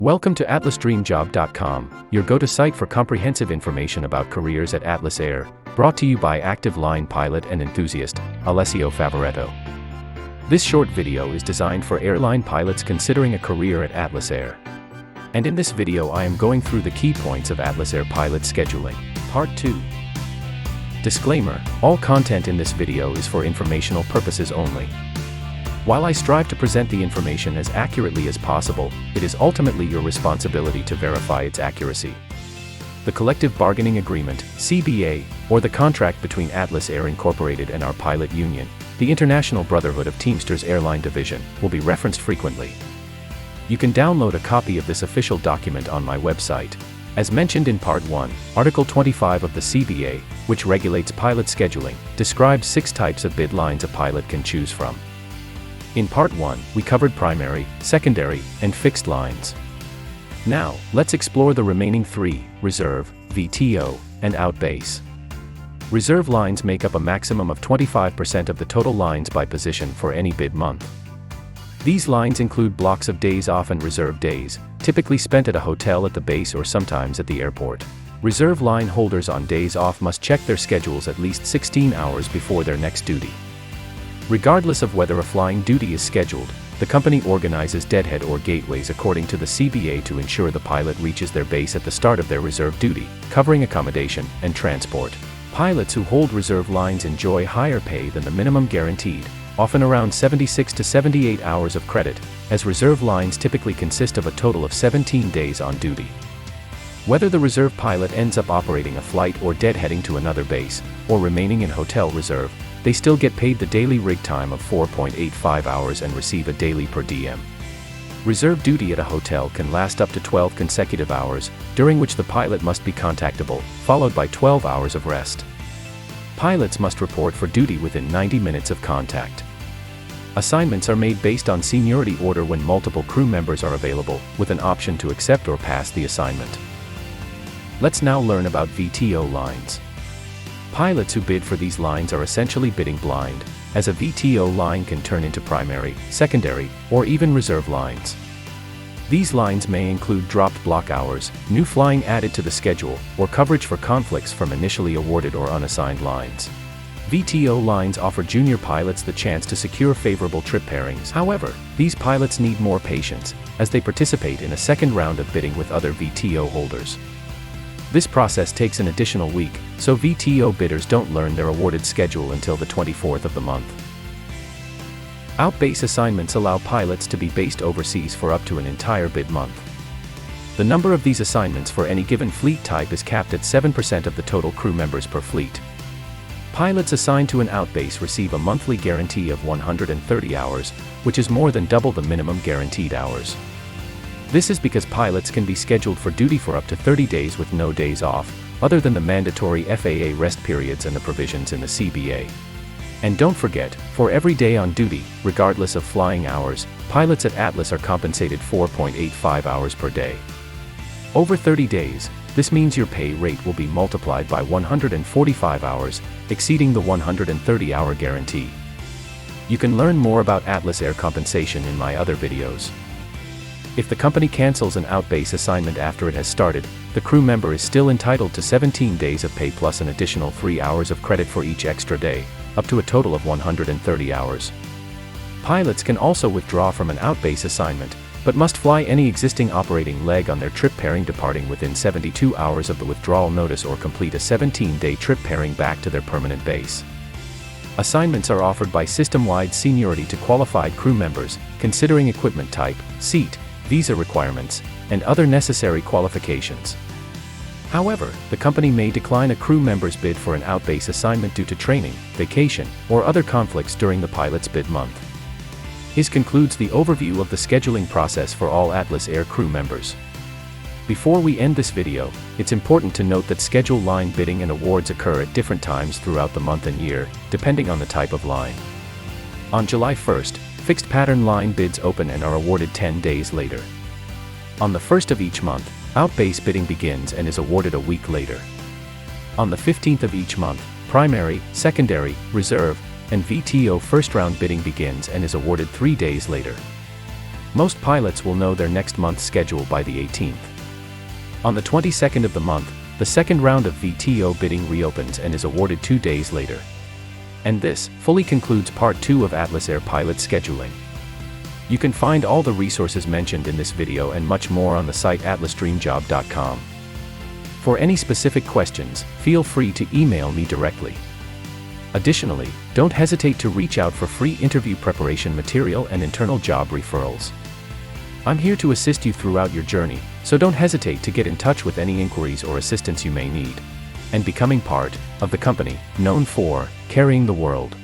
Welcome to AtlasDreamJob.com, your go-to site for comprehensive information about careers at Atlas Air, brought to you by active line pilot and enthusiast, Alessio Favoretto. This short video is designed for airline pilots considering a career at Atlas Air. And in this video I am going through the key points of Atlas Air pilot scheduling. Part 2. Disclaimer: all content in this video is for informational purposes only. While I strive to present the information as accurately as possible, it is ultimately your responsibility to verify its accuracy. The Collective Bargaining Agreement, CBA, or the contract between Atlas Air Incorporated and our pilot union, the International Brotherhood of Teamsters Airline Division, will be referenced frequently. You can download a copy of this official document on my website. As mentioned in Part 1, Article 25 of the CBA, which regulates pilot scheduling, describes 6 types of bid lines a pilot can choose from. In Part 1, we covered primary, secondary, and fixed lines. Now, let's explore the remaining 3, reserve, VTO, and outbase. Reserve lines make up a maximum of 25% of the total lines by position for any bid month. These lines include blocks of days off and reserve days, typically spent at a hotel at the base or sometimes at the airport. Reserve line holders on days off must check their schedules at least 16 hours before their next duty. Regardless of whether a flying duty is scheduled, the company organizes deadhead or gateways according to the CBA to ensure the pilot reaches their base at the start of their reserve duty, covering accommodation and transport. Pilots who hold reserve lines enjoy higher pay than the minimum guaranteed, often around 76 to 78 hours of credit, as reserve lines typically consist of a total of 17 days on duty. Whether the reserve pilot ends up operating a flight or deadheading to another base, or remaining in hotel reserve, they still get paid the daily rig time of 4.85 hours and receive a daily per diem. Reserve duty at a hotel can last up to 12 consecutive hours, during which the pilot must be contactable, followed by 12 hours of rest. Pilots must report for duty within 90 minutes of contact. Assignments are made based on seniority order when multiple crew members are available, with an option to accept or pass the assignment. Let's now learn about VTO lines. Pilots who bid for these lines are essentially bidding blind, as a VTO line can turn into primary, secondary, or even reserve lines. These lines may include dropped block hours, new flying added to the schedule, or coverage for conflicts from initially awarded or unassigned lines. VTO lines offer junior pilots the chance to secure favorable trip pairings. However, these pilots need more patience, as they participate in a second round of bidding with other VTO holders. This process takes an additional week, so VTO bidders don't learn their awarded schedule until the 24th of the month. Outbase assignments allow pilots to be based overseas for up to an entire bid month. The number of these assignments for any given fleet type is capped at 7% of the total crew members per fleet. Pilots assigned to an outbase receive a monthly guarantee of 130 hours, which is more than double the minimum guaranteed hours. This is because pilots can be scheduled for duty for up to 30 days with no days off, other than the mandatory FAA rest periods and the provisions in the CBA. And don't forget, for every day on duty, regardless of flying hours, pilots at Atlas are compensated 4.85 hours per day. Over 30 days, this means your pay rate will be multiplied by 145 hours, exceeding the 130-hour guarantee. You can learn more about Atlas Air compensation in my other videos. If the company cancels an outbase assignment after it has started, the crew member is still entitled to 17 days of pay plus an additional 3 hours of credit for each extra day, up to a total of 130 hours. Pilots can also withdraw from an outbase assignment, but must fly any existing operating leg on their trip pairing departing within 72 hours of the withdrawal notice or complete a 17-day trip pairing back to their permanent base. Assignments are offered by system-wide seniority to qualified crew members, considering equipment type, seat, visa requirements, and other necessary qualifications. However, the company may decline a crew member's bid for an outbase assignment due to training, vacation, or other conflicts during the pilot's bid month. This concludes the overview of the scheduling process for all Atlas Air crew members. Before we end this video, it's important to note that schedule line bidding and awards occur at different times throughout the month and year, depending on the type of line. On July 1st, fixed pattern line bids open and are awarded 10 days later. On the 1st of each month, outbase bidding begins and is awarded a week later. On the 15th of each month, primary, secondary, reserve, and VTO first round bidding begins and is awarded 3 days later. Most pilots will know their next month's schedule by the 18th. On the 22nd of the month, the second round of VTO bidding reopens and is awarded 2 days later. And this fully concludes Part 2 of Atlas Air pilot scheduling. You can find all the resources mentioned in this video and much more on the site atlasdreamjob.com. For any specific questions, feel free to email me directly. Additionally, don't hesitate to reach out for free interview preparation material and internal job referrals. I'm here to assist you throughout your journey, so don't hesitate to get in touch with any inquiries or assistance you may need, and becoming part of the company known for carrying the world.